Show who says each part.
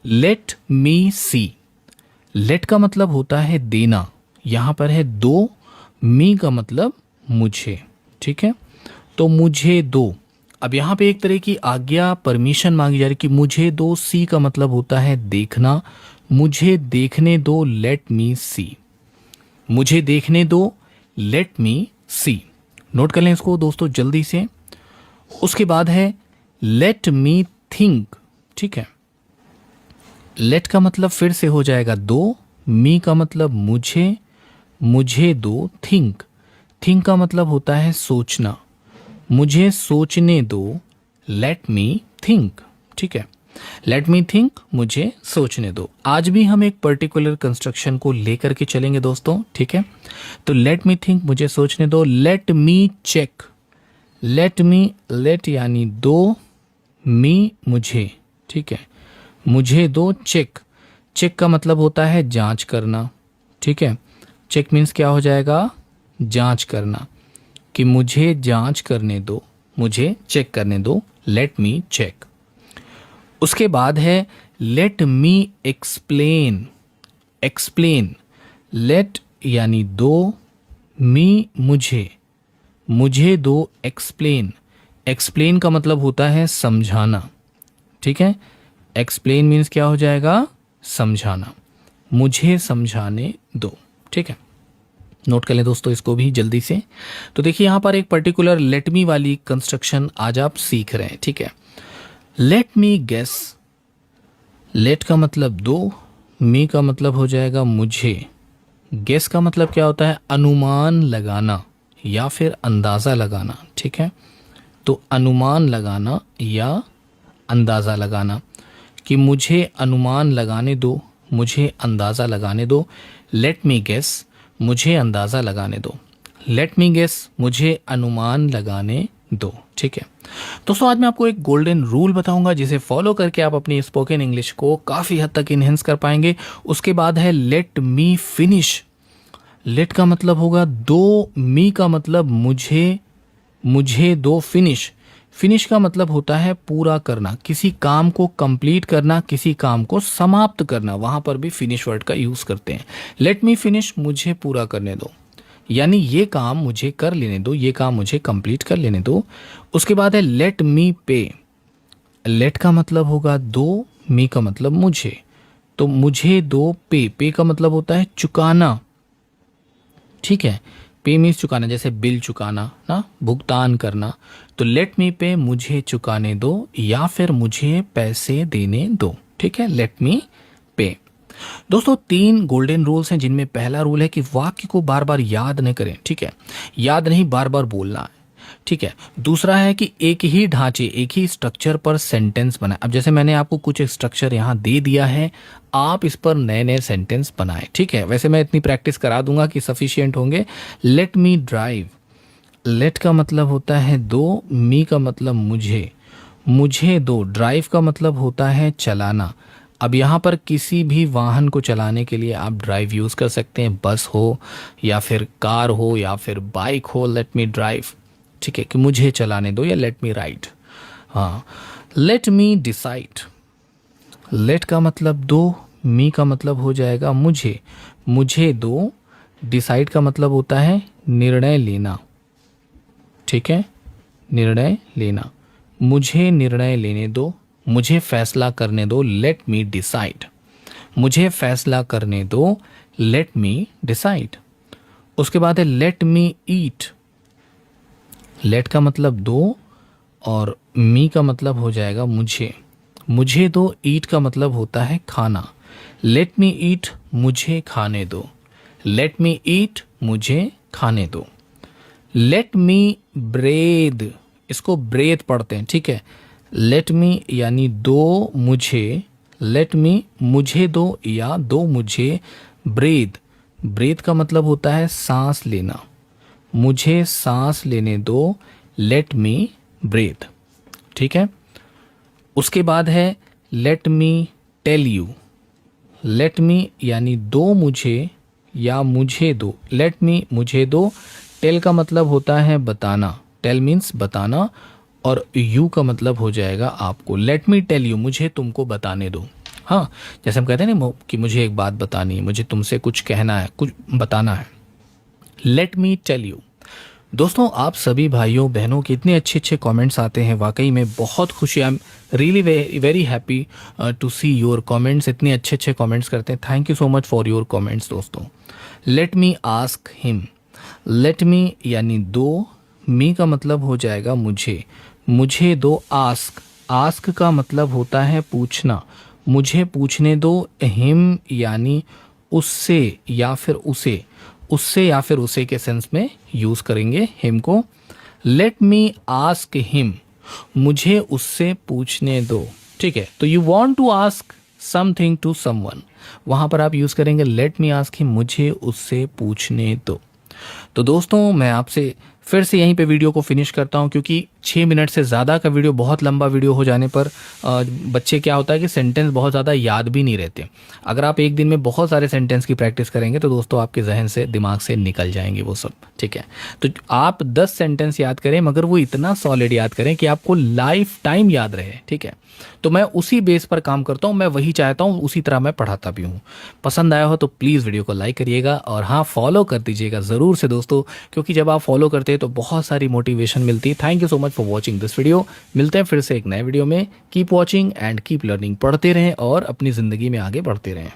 Speaker 1: Let me सी। Late का मतलब होता है देना, यहां पर है दो, मी का मतलब मुझे, ठीक है। तो मुझे दो, अब यहां पे एक तरह की आज्ञा, परमिशन मांगी जा रही कि मुझे दो। सी का मतलब होता है देखना, मुझे देखने दो, लेट मी सी। मुझे देखने दो, लेट मी सी। नोट कर लें इसको दोस्तों जल्दी से। उसके बाद है लेट मी थिंक, ठीक है। लेट का मतलब फिर से हो जाएगा दो, मी का मतलब मुझे, मुझे दो, थिंक। थिंक का मतलब होता है सोचना, मुझे सोचने दो, लेट मी थिंक, ठीक है। लेट मी थिंक, मुझे सोचने दो। आज भी हम एक पर्टिकुलर कंस्ट्रक्शन को लेकर के चलेंगे दोस्तों, ठीक है। तो लेट मी थिंक, मुझे सोचने दो, let me check. Let me, let यानी दो, मी मुझे, ठीक है, मुझे दो चेक। चेक का मतलब होता है जांच करना, ठीक है। चेक मीन्स क्या हो जाएगा, जांच करना, कि मुझे जांच करने दो, मुझे चेक करने दो, लेट मी चेक। उसके बाद है let me explain. Explain, let यानी दो, मी मुझे, मुझे दो, एक्सप्लेन। एक्सप्लेन का मतलब होता है समझाना, ठीक है। एक्सप्लेन मीन्स क्या हो जाएगा, समझाना, मुझे समझाने दो, ठीक है। नोट कर लें दोस्तों इसको भी जल्दी से। तो देखिए यहां पर एक पर्टिकुलर लेट मी वाली कंस्ट्रक्शन आज आप सीख रहे हैं, ठीक है। Let me guess. लेट का मतलब दो, मी का मतलब हो जाएगा मुझे, गेस का मतलब क्या होता है, अनुमान लगाना या फिर अंदाजा लगाना, ठीक है। तो अनुमान लगाना या अंदाजा लगाना, कि मुझे अनुमान लगाने दो, मुझे अंदाजा लगाने दो, लेट मी गेस, मुझे अंदाजा लगाने दो। लेट मी गेस, मुझे अनुमान लगाने दो, ठीक है। दोस्तों आज मैं आपको एक गोल्डन रूल बताऊंगा जिसे फॉलो करके आप अपनी स्पोकन इंग्लिश को काफी हद तक इनहेंस कर पाएंगे। उसके बाद है लेट मी फिनिश। लेट का मतलब होगा दो, मी का मतलब मुझे, मुझे दो, फिनिश। फिनिश का मतलब होता है पूरा करना, किसी काम को कंप्लीट करना, किसी काम को समाप्त करना, वहां पर भी फिनिश वर्ड का यूज करते हैं। लेट मी फिनिश, मुझे पूरा करने दो, यानी ये काम मुझे कर लेने दो, ये काम मुझे कंप्लीट कर लेने दो। उसके बाद है लेट मी पे। लेट का मतलब होगा दो, मी का मतलब मुझे, तो मुझे दो, पे। पे का मतलब होता है चुकाना, ठीक है। पे मीन्स चुकाना, जैसे बिल चुकाना ना, भुगतान करना। तो लेट मी पे, मुझे चुकाने दो या फिर मुझे पैसे देने दो, ठीक है। लेट मी पे। दोस्तों तीन गोल्डन रूल्स हैं, जिनमें पहला रूल है कि वाक्य को बार बार याद न करें, ठीक है, याद नहीं बार बार बोलना है, ठीक है। दूसरा है कि एक ही ढांचे, एक ही स्ट्रक्चर पर सेंटेंस बनाए। अब जैसे मैंने आपको कुछ स्ट्रक्चर यहाँ दे दिया है, आप इस पर नए नए सेंटेंस बनाएं, ठीक है। वैसे मैं इतनी प्रैक्टिस करा दूंगा कि सफिशिएंट होंगे। Let me drive. लेट का मतलब होता है दो, मी का मतलब मुझे, मुझे दो, ड्राइव का मतलब होता है चलाना। अब यहाँ पर किसी भी वाहन को चलाने के लिए आप ड्राइव यूज कर सकते हैं, बस हो या फिर कार हो या फिर बाइक हो। लेट मी ड्राइव, ठीक है, कि मुझे चलाने दो, या लेट मी राइड। हाँ, लेट मी डिसाइड। लेट का मतलब दो, मी का मतलब हो जाएगा मुझे, मुझे दो, डिसाइड का मतलब होता है निर्णय लेना, ठीक है, निर्णय लेना, मुझे निर्णय लेने दो, मुझे फैसला करने दो, लेट मी डिसाइड, मुझे फैसला करने दो, लेट मी डिसाइड। उसके बाद है लेट मी ईट। लेट का मतलब दो और मी का मतलब हो जाएगा मुझे, मुझे दो, ईट का मतलब होता है खाना, लेट मी ईट, मुझे खाने दो, लेट मी ईट, मुझे खाने दो। लेट मी ब्रेद, इसको ब्रेद पढ़ते हैं, ठीक है। लेट मी यानी दो मुझे, लेट मी मुझे दो या दो मुझे, ब्रेद। ब्रेद का मतलब होता है सांस लेना, मुझे सांस लेने दो, लेट मी ब्रेद, ठीक है। उसके बाद है let me tell you. Let me यानी दो मुझे या मुझे दो, लेट मी मुझे दो, टेल का मतलब होता है बताना, टेल मीन्स बताना, और यू का मतलब हो जाएगा आपको। लेट मी टेल यू, मुझे तुमको बताने दो, हाँ, जैसे हम कहते हैं ना कि मुझे एक बात बतानी है, मुझे तुमसे कुछ कहना है, कुछ बताना है। Let me tell you. दोस्तों, आप सभी भाइयों बहनों के इतने अच्छे अच्छे कमेंट्स आते हैं, वाकई में बहुत खुशी। I am really very happy to see your comments. इतने अच्छे अच्छे कमेंट्स करते हैं। Thank you so much for your comments दोस्तों। Let me ask him. Let me यानी दो, मी का मतलब हो जाएगा मुझे, मुझे दो। आस्क, आस्क का मतलब होता है पूछना, मुझे पूछने दो। हिम यानी उससे या फिर उसे, उससे या फिर उसे के सेंस में यूज करेंगे हिम को। लेट मी आस्क हिम, मुझे उससे पूछने दो। ठीक है, तो you want to ask something to someone, वहां पर आप यूज करेंगे लेट मी आस्क हिम, मुझे उससे पूछने दो। तो दोस्तों, मैं आपसे फिर से यहीं पे वीडियो को फिनिश करता हूं, क्योंकि 6 मिनट से ज़्यादा का वीडियो, बहुत लंबा वीडियो हो जाने पर बच्चे क्या होता है कि सेंटेंस बहुत ज़्यादा याद भी नहीं रहते। अगर आप एक दिन में बहुत सारे सेंटेंस की प्रैक्टिस करेंगे तो दोस्तों आपके जहन से, दिमाग से निकल जाएंगे वो सब। ठीक है, तो आप 10 सेंटेंस याद करें, मगर वो इतना सॉलिड याद करें कि आपको लाइफ टाइम याद रहे। ठीक है, तो मैं उसी बेस पर काम करता हूँ, मैं वही चाहता हूँ, उसी तरह मैं पढ़ाता भी हूँ। पसंद आया हो तो प्लीज़ वीडियो को लाइक करिएगा, और हाँ, फॉलो कर दीजिएगा ज़रूर से दोस्तों, क्योंकि जब आप फॉलो करते हैं तो बहुत सारी मोटिवेशन मिलती है। Thank you so much for watching this video. मिलते हैं फिर से एक नए वीडियो में। Keep watching and keep learning. पढ़ते रहें और अपनी ज़िंदगी में आगे बढ़ते रहें।